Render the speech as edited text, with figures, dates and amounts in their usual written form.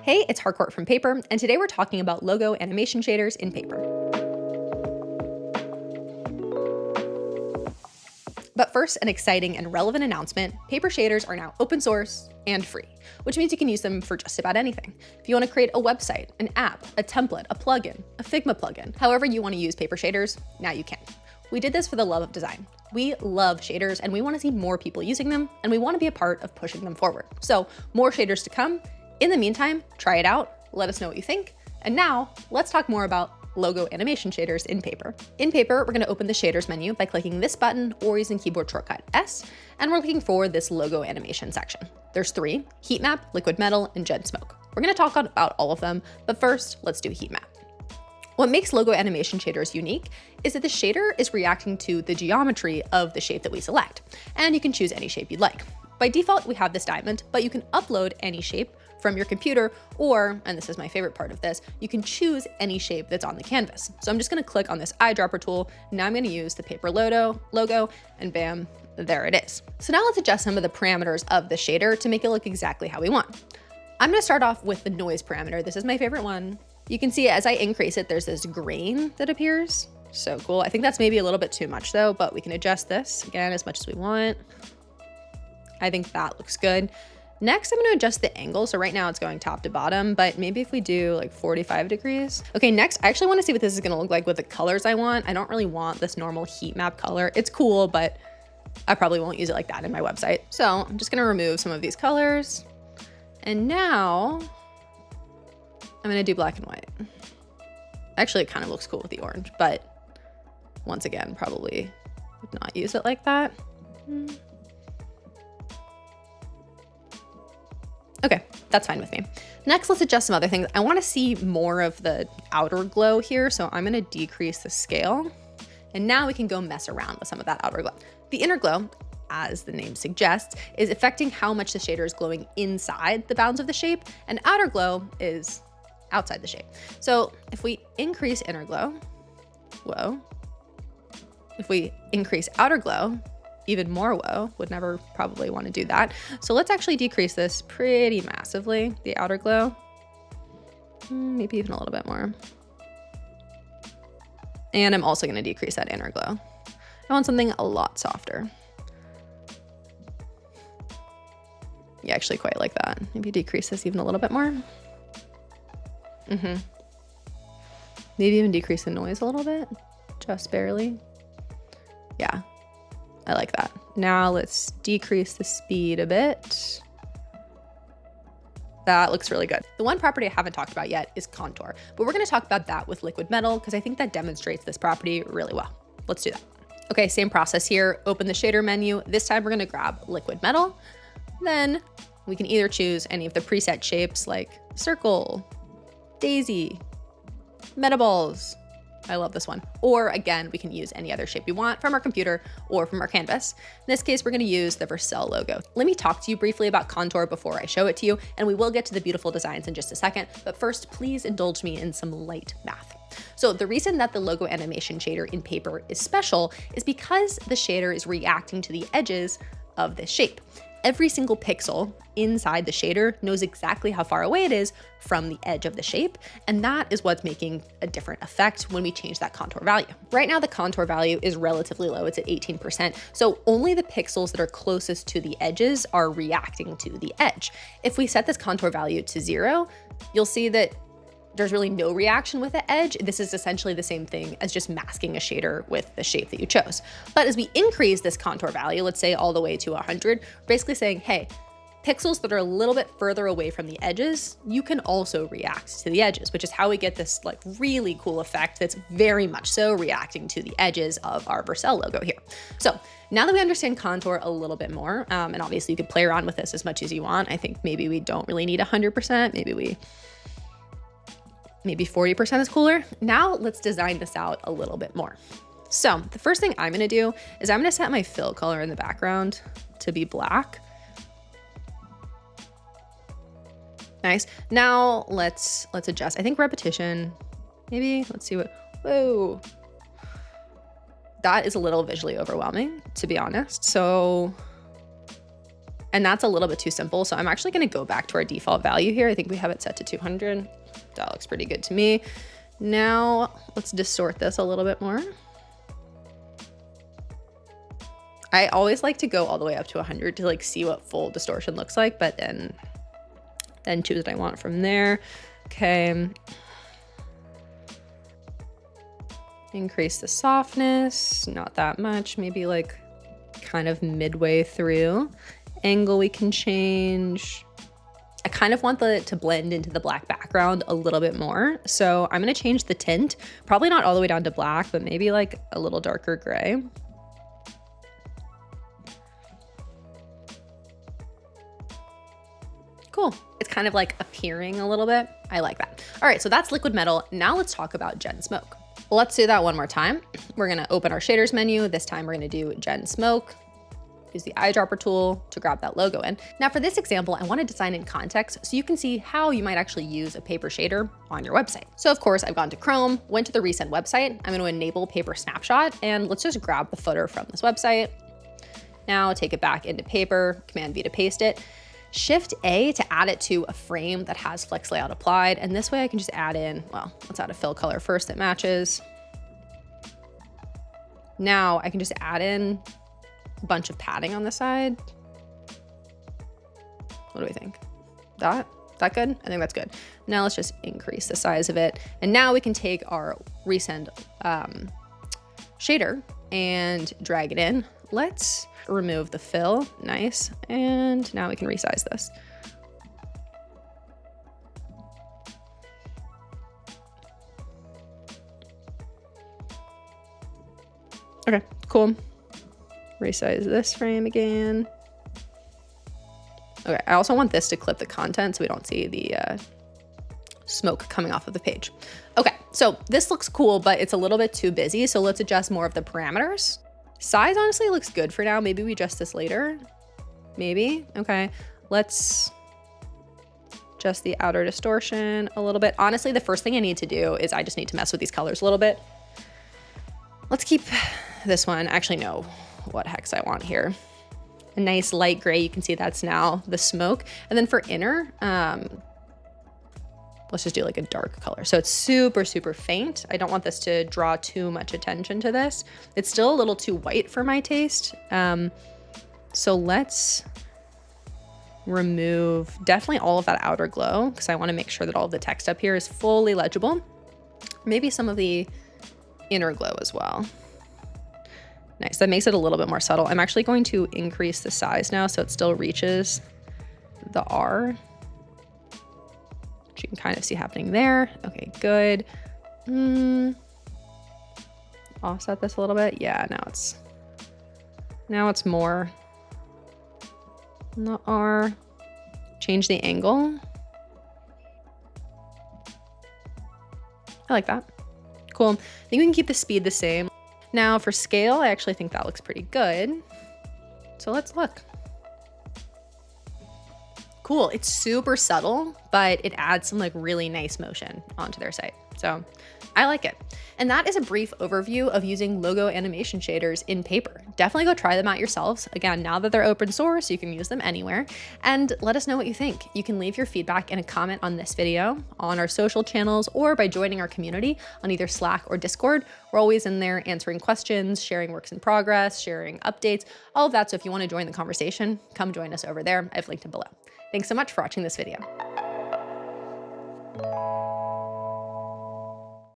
Hey, it's Harcourt from Paper, and today we're talking about logo animation shaders in Paper. But first, an exciting and relevant announcement: Paper shaders are now open source and free, which means you can use them for just about anything. If you want to create a website, an app, a template, a plugin, a Figma plugin, however you want to use Paper shaders, now you can. We did this for the love of design. We love shaders and we want to see more people using them, and we want to be a part of pushing them forward. So more shaders to come. In the meantime, try it out, let us know what you think. And now let's talk more about logo animation shaders in Paper. In Paper, we're going to open the shaders menu by clicking this button or using keyboard shortcut S, and we're looking for this logo animation section. There's three: heat map, liquid metal, and jet smoke. We're going to talk about all of them, but first let's do heat map. What makes logo animation shaders unique is that the shader is reacting to the geometry of the shape that we select, and you can choose any shape you'd like. By default, we have this diamond, but you can upload any shape from your computer, or, and this is my favorite part of this, you can choose any shape that's on the canvas. So I'm just gonna click on this eyedropper tool. Now I'm gonna use the Paper logo, and bam, there it is. So now let's adjust some of the parameters of the shader to make it look exactly how we want. I'm gonna start off with the noise parameter. This is my favorite one. You can see as I increase it, there's this grain that appears. So cool. I think that's maybe a little bit too much though, but we can adjust this again as much as we want. I think that looks good. Next, I'm going to adjust the angle. So right now it's going top to bottom, but maybe if we do like 45 degrees. Okay, next, I actually want to see what this is going to look like with the colors I want. I don't really want this normal heat map color. It's cool, but I probably won't use it like that in my website. So I'm just going to remove some of these colors. And now I'm going to do black and white. Actually, it kind of looks cool with the orange, but once again, probably would not use it like that. Okay, that's fine with me. Next, let's adjust some other things. I want to see more of the outer glow here, so I'm going to decrease the scale. And now we can go mess around with some of that outer glow. The inner glow, as the name suggests, is affecting how much the shader is glowing inside the bounds of the shape, and outer glow is outside the shape. So if we increase inner glow, whoa. If we increase outer glow, even more whoa, would never probably want to do that. So let's actually decrease this pretty massively, the outer glow. Maybe even a little bit more. And I'm also going to decrease that inner glow. I want something a lot softer. Yeah, actually quite like that. Maybe decrease this even a little bit more. Maybe even decrease the noise a little bit, just barely. Yeah. I like that. Now let's decrease the speed a bit. That looks really good. The one property I haven't talked about yet is contour, but we're going to talk about that with liquid metal because I think that demonstrates this property really well. Let's do that. Okay, same process here. Open the shader menu. This time we're going to grab liquid metal. Then we can either choose any of the preset shapes like circle, daisy, metaballs. I love this one. Or again, we can use any other shape we want from our computer or from our canvas. In this case, we're going to use the Vercel logo. Let me talk to you briefly about contour before I show it to you, and we will get to the beautiful designs in just a second. But first, please indulge me in some light math. So the reason that the logo animation shader in Paper is special is because the shader is reacting to the edges of this shape. Every single pixel inside the shader knows exactly how far away it is from the edge of the shape, and that is what's making a different effect when we change that contour value. Right now, the contour value is relatively low. It's at 18%, so only the pixels that are closest to the edges are reacting to the edge. If we set this contour value to 0, you'll see that there's really no reaction with the edge. This is essentially the same thing as just masking a shader with the shape that you chose. But as we increase this contour value, let's say all the way to 100, we're basically saying, hey, pixels that are a little bit further away from the edges, you can also react to the edges, which is how we get this like really cool effect that's very much so reacting to the edges of our Vercel logo here. So now that we understand contour a little bit more, and obviously you can play around with this as much as you want. I think maybe we don't really need 100%, maybe 40% is cooler. Now let's design this out a little bit more. So the first thing I'm gonna do is I'm gonna set my fill color in the background to be black. Nice. Now let's adjust. I think repetition, maybe, let's see what, whoa. That is a little visually overwhelming, to be honest. So And that's a little bit too simple. So I'm actually gonna go back to our default value here. I think we have it set to 200. That looks pretty good to me. Now let's distort this a little bit more. I always like to go all the way up to 100 to like see what full distortion looks like, but then choose what I want from there. Okay. Increase the softness, not that much, maybe like kind of midway through. Angle we can change. I kind of want to blend into the black background a little bit more. So I'm gonna change the tint, probably not all the way down to black, but maybe like a little darker gray. Cool. It's kind of like appearing a little bit. I like that. All right, so that's liquid metal. Now let's talk about Gen Smoke. Well, let's do that one more time. We're gonna open our shaders menu. This time we're gonna do Gen Smoke. Use the eyedropper tool to grab that logo in. Now for this example, I want to design in context so you can see how you might actually use a paper shader on your website. So of course, I've gone to Chrome, went to the recent website. I'm going to enable Paper Snapshot, and let's just grab the footer from this website. Now take it back into Paper, Command V to paste it. Shift A to add it to a frame that has flex layout applied. And this way I can just add in, well, let's add a fill color first that matches. Now I can just add in a bunch of padding on the side. What do we think? That good? I think that's good. Now let's just increase the size of it. And now we can take our recent shader and drag it in. Let's remove the fill, nice. And now we can resize this. Okay, cool. Resize this frame again. Okay, I also want this to clip the content so we don't see the smoke coming off of the page. Okay, so this looks cool, but it's a little bit too busy. So let's adjust more of the parameters. Size honestly looks good for now. Maybe we adjust this later. Maybe, okay. Let's adjust the outer distortion a little bit. Honestly, the first thing I need to do is I just need to mess with these colors a little bit. Let's keep this one. Actually, no. What hex I want here. A nice light gray. You can see that's now the smoke. And then for inner, let's just do like a dark color. So it's super, super faint. I don't want this to draw too much attention to this. It's still a little too white for my taste. So let's remove definitely all of that outer glow because I want to make sure that all of the text up here is fully legible. Maybe some of the inner glow as well. Nice, that makes it a little bit more subtle. I'm actually going to increase the size now so it still reaches the R, which you can kind of see happening there. Okay, good. Offset this a little bit. Yeah, now it's more in the R. Change the angle. I like that. Cool. I think we can keep the speed the same. Now for scale, I actually think that looks pretty good. So let's look. Cool, it's super subtle, but it adds some like really nice motion onto their site. So I like it. And that is a brief overview of using logo animation shaders in Paper. Definitely go try them out yourselves. Again, now that they're open source, you can use them anywhere. And let us know what you think. You can leave your feedback in a comment on this video, on our social channels, or by joining our community on either Slack or Discord. We're always in there answering questions, sharing works in progress, sharing updates, all of that. So if you want to join the conversation, come join us over there. I've linked it below. Thanks so much for watching this video.